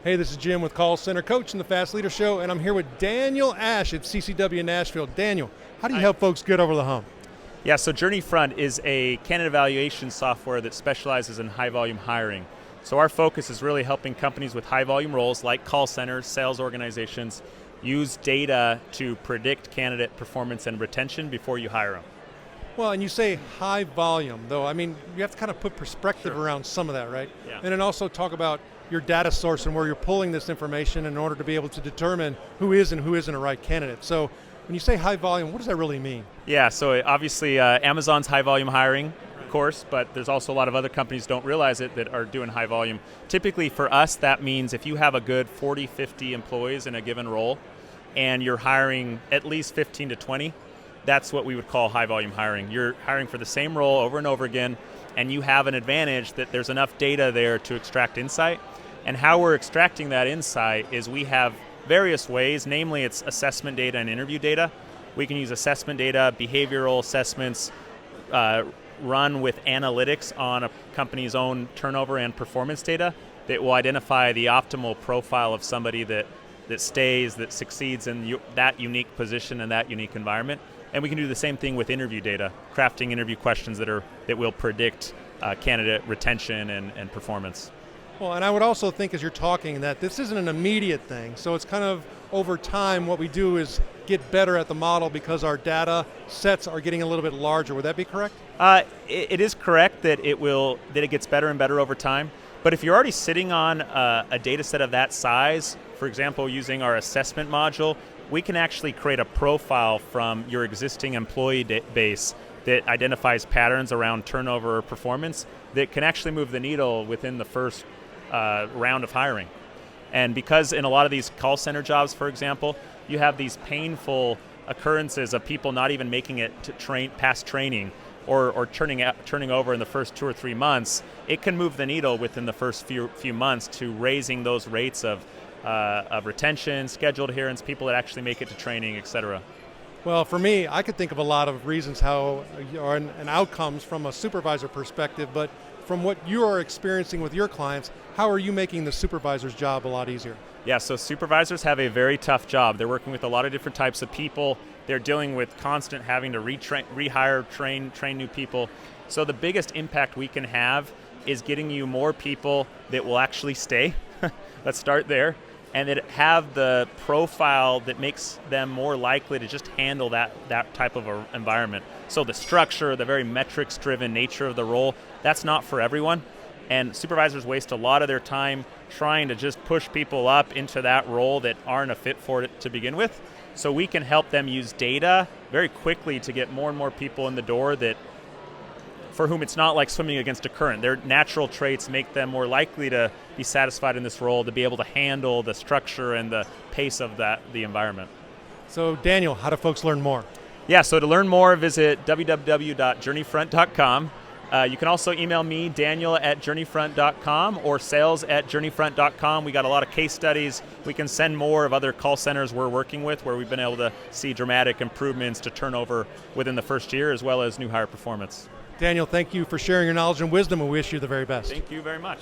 Hey, this is Jim with Call Center Coach in the Fast Leader Show, and I'm here with Daniel Ash at CCW Nashville. Daniel, how do you help folks get over the hump? Yeah, so JourneyFront is a candidate evaluation software that specializes in high-volume hiring. So our focus is really helping companies with high-volume roles like call centers, sales organizations, use data to predict candidate performance and retention before you hire them. Well, and you say high volume, though. I mean, you have to kind of put perspective around some of that, right? Yeah. And then also talk about your data source and where you're pulling this information in order to be able to determine who is and who isn't a right candidate. So when you say high volume, what does that really mean? Yeah, so obviously Amazon's high-volume hiring, of course, but there's also a lot of other companies don't realize it that are doing high volume. Typically for us, that means if you have a good 40, 50 employees in a given role and you're hiring at least 15 to 20, that's what we would call high-volume hiring. You're hiring for the same role over and over again, and you have an advantage that there's enough data there to extract insight. And how we're extracting that insight is we have various ways, namely it's assessment data and interview data. We can use assessment data, behavioral assessments, run with analytics on a company's own turnover and performance data that will identify the optimal profile of somebody that stays, that succeeds in that unique position and that unique environment. And we can do the same thing with interview data, crafting interview questions that will predict candidate retention and performance. Well, and I would also think as you're talking that this isn't an immediate thing. So it's kind of over time what we do is get better at the model because our data sets are getting a little bit larger. Would that be correct? It is correct that it gets better and better over time. But if you're already sitting on a data set of that size, for example, using our assessment module, we can actually create a profile from your existing employee base that identifies patterns around turnover or performance that can actually move the needle within the first round of hiring. And because in a lot of these call center jobs, for example, you have these painful occurrences of people not even making it to past training or turning over in the first 2 or 3 months, it can move the needle within the first few months to raising those rates of retention, scheduled adherence, people that actually make it to training, et cetera. Well, for me, I could think of a lot of reasons how, and outcomes from a supervisor perspective, but from what you are experiencing with your clients, how are you making the supervisor's job a lot easier? Yeah, so supervisors have a very tough job. They're working with a lot of different types of people. They're dealing with constant having to rehire, train new people. So the biggest impact we can have is getting you more people that will actually stay. Let's start there. And that have the profile that makes them more likely to just handle that type of a environment. So the structure, the very metrics-driven nature of the role, that's not for everyone. And supervisors waste a lot of their time trying to just push people up into that role that aren't a fit for it to begin with. So we can help them use data very quickly to get more and more people in the door for whom it's not like swimming against a current. Their natural traits make them more likely to be satisfied in this role, to be able to handle the structure and the pace of the environment. So Daniel, how do folks learn more? Yeah, so to learn more, visit www.journeyfront.com. You can also email me, daniel@journeyfront.com or sales@journeyfront.com. We got a lot of case studies. We can send more of other call centers we're working with where we've been able to see dramatic improvements to turnover within the first year as well as new hire performance. Daniel, thank you for sharing your knowledge and wisdom, and we wish you the very best. Thank you very much.